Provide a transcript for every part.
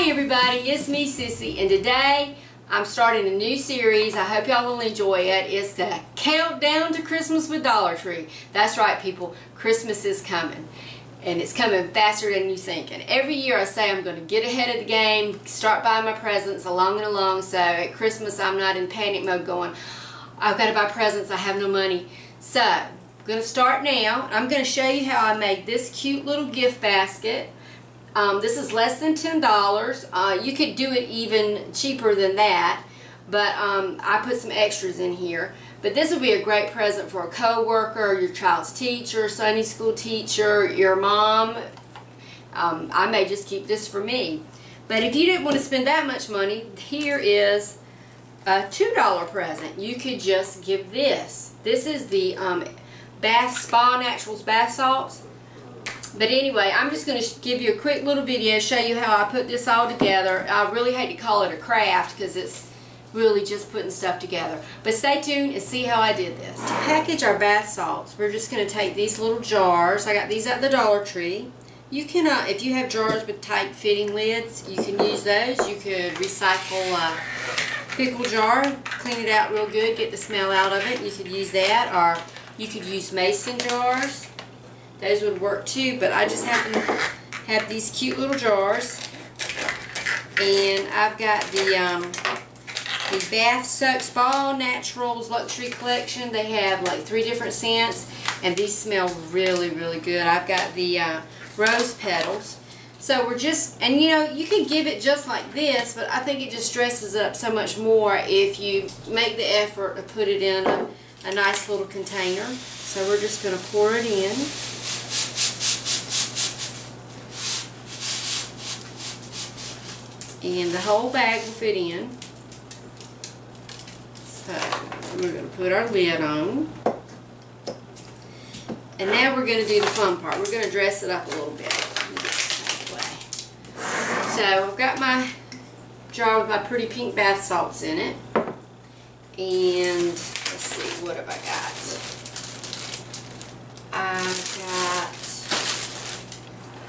morning, everybody. It's me, Sissy, and today I'm starting a new series. I hope y'all will enjoy it. It's the Countdown to Christmas with Dollar Tree. That's right, people. Christmas is coming, and it's coming faster than you think. And every year I say I'm going to get ahead of the game, start buying my presents along and along, so at Christmas I'm not in panic mode going, I've got to buy presents, I have no money. So, I'm going to start now. I'm going to show you how I made this cute little gift basket. This is less than $10. You could do it even cheaper than that, but I put some extras in here. But this would be a great present for a co-worker, your child's teacher, Sunday school teacher, your mom. I may just keep this for me. But if you didn't want to spend that much money, here is a $2 present. You could just give this. This is the Spa Naturals bath salts. But anyway, I'm just going to give you a quick little video, show you how I put this all together. I really hate to call it a craft because it's really just putting stuff together. But stay tuned and see how I did this. To package our bath salts, we're just going to take these little jars. I got these at the Dollar Tree. You can, if you have jars with tight fitting lids, you can use those. You could recycle a pickle jar, clean it out real good, get the smell out of it. You could use that, or you could use mason jars. Those would work too, but I just happen to have these cute little jars. And I've got the Bath Soap Spa Naturals Luxury Collection. They have like 3 different scents, and these smell really, really good. I've got the rose petals. So we're just, and you know, you can give it just like this, but I think it just dresses it up so much more if you make the effort to put it in a nice little container. So we're just going to pour it in. And the whole bag will fit in. So we're going to put our lid on. And now we're going to do the fun part. We're going to dress it up a little bit. So I've got my jar with my pretty pink bath salts in it. And let's see, what have I got? I've got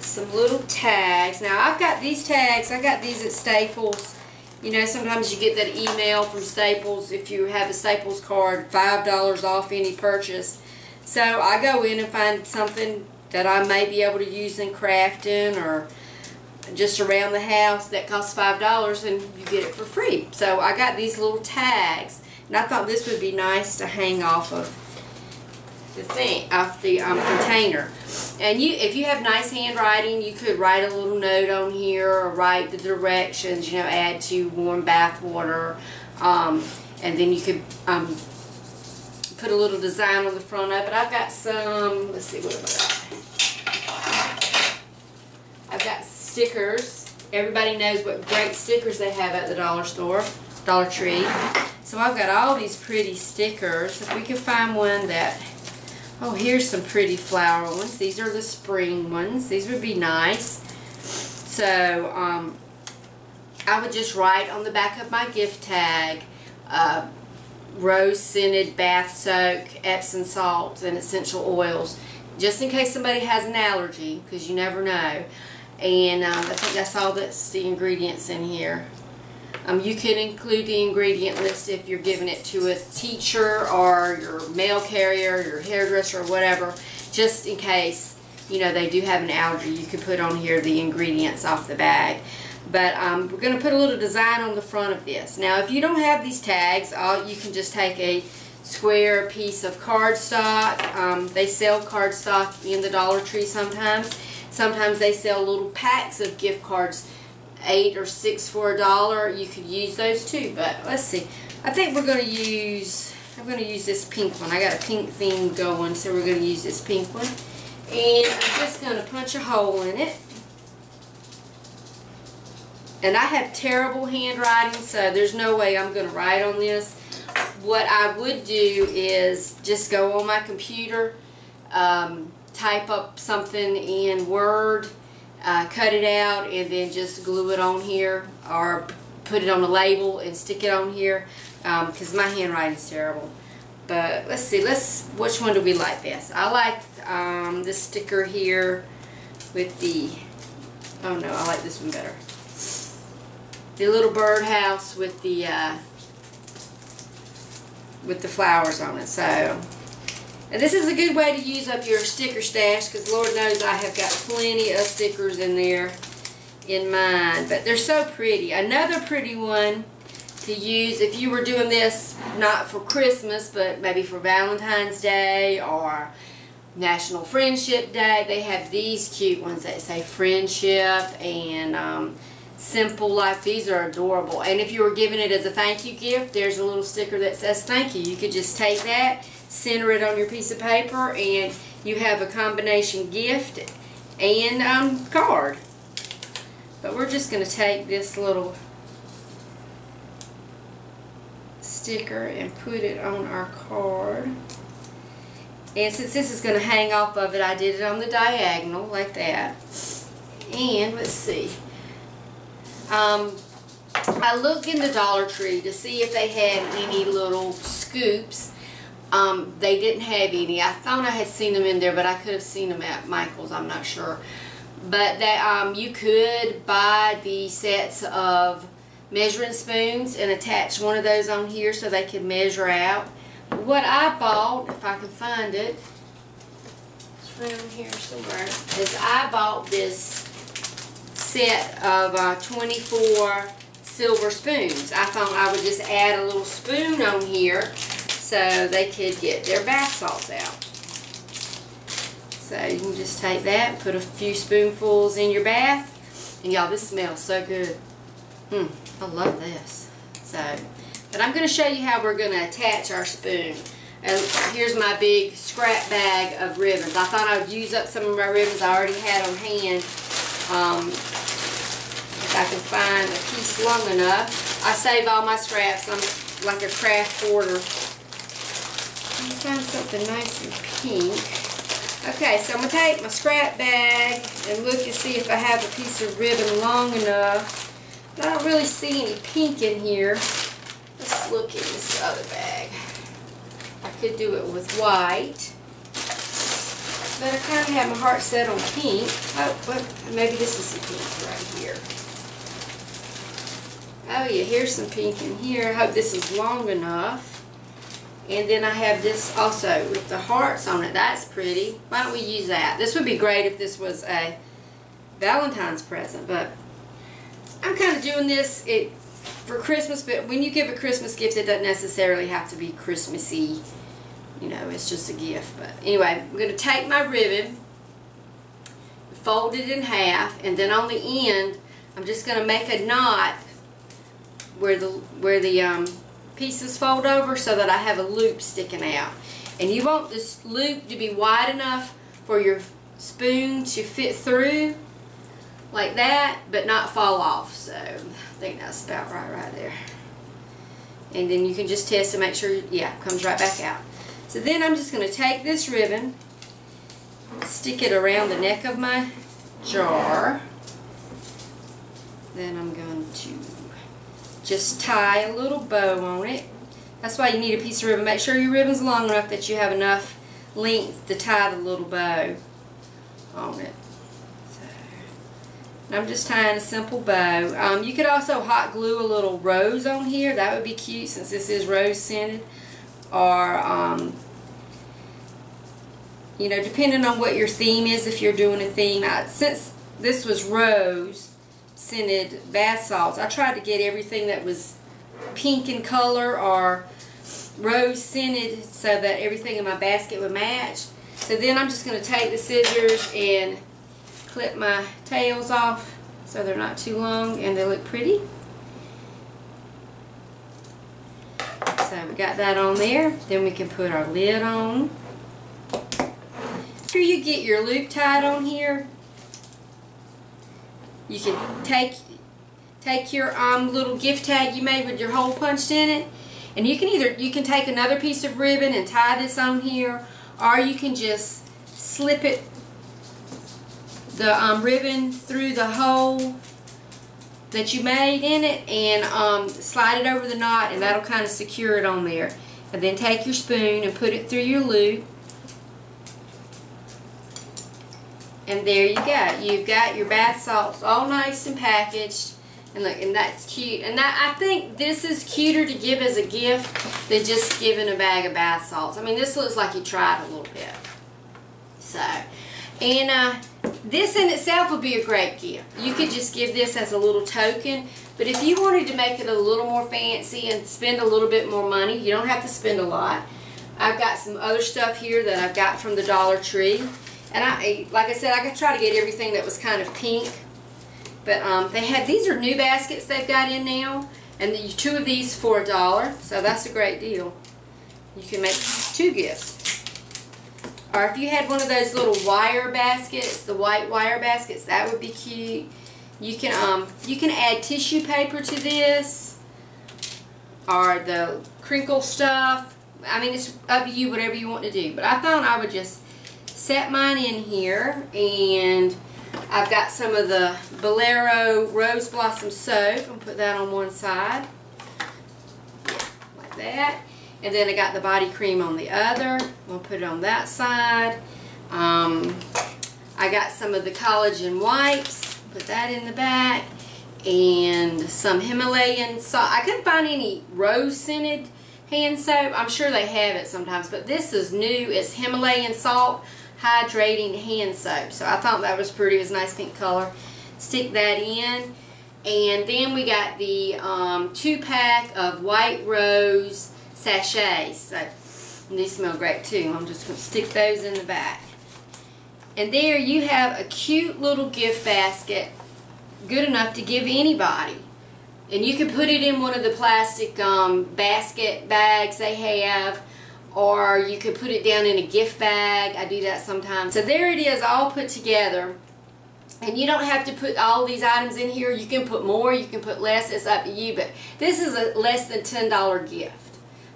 some little tags. Now I've got these tags, I got these at Staples. You know, sometimes you get that email from Staples if you have a Staples card, $5 off any purchase. So I go in and find something that I may be able to use in crafting or just around the house that costs $5, and you get it for free. So I got these little tags, and I thought this would be nice to hang off of the thing, off the container. And if you have nice handwriting, you could write a little note on here or write the directions, you know, add to warm bath water, and then you could put a little design on the front of it. I've got some, let's see, what have I got? I've got stickers. Everybody knows what great stickers they have at the dollar store, Dollar Tree. So I've got all these pretty stickers. If we could find one that, oh, here's some pretty flower ones. These are the spring ones. These would be nice. So I would just write on the back of my gift tag, rose scented bath soak, Epsom salts, and essential oils, just in case somebody has an allergy, because you never know. And I think that's all that's the ingredients in here. You can include the ingredient list if you're giving it to a teacher or your mail carrier, your hairdresser, or whatever, just in case, you know, they do have an allergy. You can put on here the ingredients off the bag. But we're going to put a little design on the front of this. Now, if you don't have these tags, you can just take a square piece of cardstock. They sell cardstock in the Dollar Tree sometimes. Sometimes they sell little packs of gift cards, 8 or 6 for $1. You could use those too, but let's see. I think we're going to use, I'm going to use this pink one. I got a pink theme going, so we're going to use this pink one. And I'm just going to punch a hole in it. And I have terrible handwriting, so there's no way I'm going to write on this. What I would do is just go on my computer, type up something in Word, cut it out, and then just glue it on here, or put it on a label and stick it on here, because my handwriting's terrible. But let's see, which one do we like best? I like this sticker here with the, oh no, I like this one better. little birdhouse with the flowers on it. So, and this is a good way to use up your sticker stash, because Lord knows I have got plenty of stickers in there in mine. But they're so pretty. Another pretty one to use if you were doing this not for Christmas, but maybe for Valentine's Day or National Friendship Day. They have these cute ones that say friendship and simple life. These are adorable. And if you were giving it as a thank you gift, there's a little sticker that says thank you. You could just take that, center it on your piece of paper, and you have a combination gift and card. But we're just going to take this little sticker and put it on our card. And since this is going to hang off of it, I did it on the diagonal like that. And let's see. I looked in the Dollar Tree to see if they had any little scoops. They didn't have any. I thought I had seen them in there, but I could have seen them at Michael's. I'm not sure. But that you could buy the sets of measuring spoons and attach one of those on here so they could measure out. What I bought, if I can find it, it's around here somewhere, is I bought this set of 24 silver spoons. I thought I would just add a little spoon on here so they could get their bath salts out. So you can just take that and put a few spoonfuls in your bath. And y'all, this smells so good. I love this. So, but I'm going to show you how we're going to attach our spoon. And here's my big scrap bag of ribbons. I thought I would use up some of my ribbons I already had on hand. If I can find a piece long enough. I save all my scraps. I'm like a craft hoarder. Let me find something nice and pink. Okay, so I'm going to take my scrap bag and look and see if I have a piece of ribbon long enough. I don't really see any pink in here. Let's look in this other bag. I could do it with white. But I kind of have my heart set on pink. Oh, well, maybe this is the pink right here. Oh yeah, here's some pink in here. I hope this is long enough. And then I have this also with the hearts on it. That's pretty. Why don't we use that? This would be great if this was a Valentine's present, but I'm kind of doing this for Christmas, but when you give a Christmas gift, it doesn't necessarily have to be Christmassy. You know, it's just a gift. But anyway, I'm going to take my ribbon, fold it in half, and then on the end, I'm just going to make a knot where the pieces fold over so that I have a loop sticking out. And you want this loop to be wide enough for your spoon to fit through like that, but not fall off. So I think that's about right there. And then you can just test to make sure, yeah, it comes right back out. So then I'm just going to take this ribbon, stick it around the neck of my jar. Then I'm going to just tie a little bow on it. That's why you need a piece of ribbon. Make sure your ribbon's long enough that you have enough length to tie the little bow on it. So, and I'm just tying a simple bow. You could also hot glue a little rose on here. That would be cute since this is rose scented. Or, you know, depending on what your theme is, if you're doing a theme. Since this was rose scented bath salts, I tried to get everything that was pink in color or rose scented so that everything in my basket would match. So then I'm just going to take the scissors and clip my tails off so they're not too long and they look pretty. So we got that on there. Then we can put our lid on. After you get your loop tied on here, you can take your little gift tag you made with your hole punched in it, and you can take another piece of ribbon and tie this on here, or you can just slip it, the ribbon through the hole that you made in it and slide it over the knot, and that'll kind of secure it on there. And then take your spoon and put it through your loop. And there you go. You've got your bath salts all nice and packaged. And look, and that's cute. And that, I think this is cuter to give as a gift than just giving a bag of bath salts. I mean, this looks like you tried a little bit. So, and this in itself would be a great gift. You could just give this as a little token. But if you wanted to make it a little more fancy and spend a little bit more money, you don't have to spend a lot. I've got some other stuff here that I've got from the Dollar Tree. And like I said, I try to get everything that was kind of pink. But they had, these are new baskets they've got in now. And two of these for $1. So that's a great deal. You can make 2 gifts. Or if you had one of those little wire baskets, the white wire baskets, that would be cute. You can add tissue paper to this, or the crinkle stuff. I mean, it's up to you, whatever you want to do. But I thought I would just set mine in here, and I've got some of the Bolero Rose Blossom Soap. I'm going to put that on one side, like that. And then I got the body cream on the other. We'll put it on that side. I got some of the collagen wipes. Put that in the back. And some Himalayan salt. I couldn't find any rose-scented hand soap. I'm sure they have it sometimes. But this is new. It's Himalayan salt hydrating hand soap. So I thought that was pretty. It was a nice pink color. Stick that in. And then we got the 2-pack of White Rose sachets. So, and these smell great too. I'm just going to stick those in the back. And there you have a cute little gift basket, good enough to give anybody. And you can put it in one of the plastic basket bags they have, or you could put it down in a gift bag. I do that sometimes. So there it is, all put together. And you don't have to put all these items in here. You can put more, you can put less, it's up to you. But this is a less than $10 gift.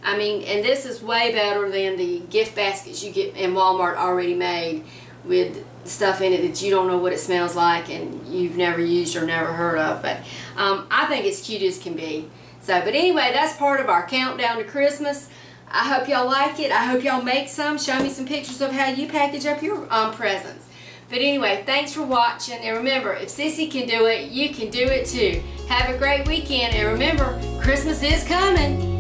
I mean, and this is way better than the gift baskets you get in Walmart already made with stuff in it that you don't know what it smells like and you've never used or never heard of. But I think it's cute as can be. So, but anyway, that's part of our countdown to Christmas. I hope y'all like it. I hope y'all make some. Show me some pictures of how you package up your presents. But anyway, thanks for watching. And remember, if Sissy can do it, you can do it too. Have a great weekend. And remember, Christmas is coming.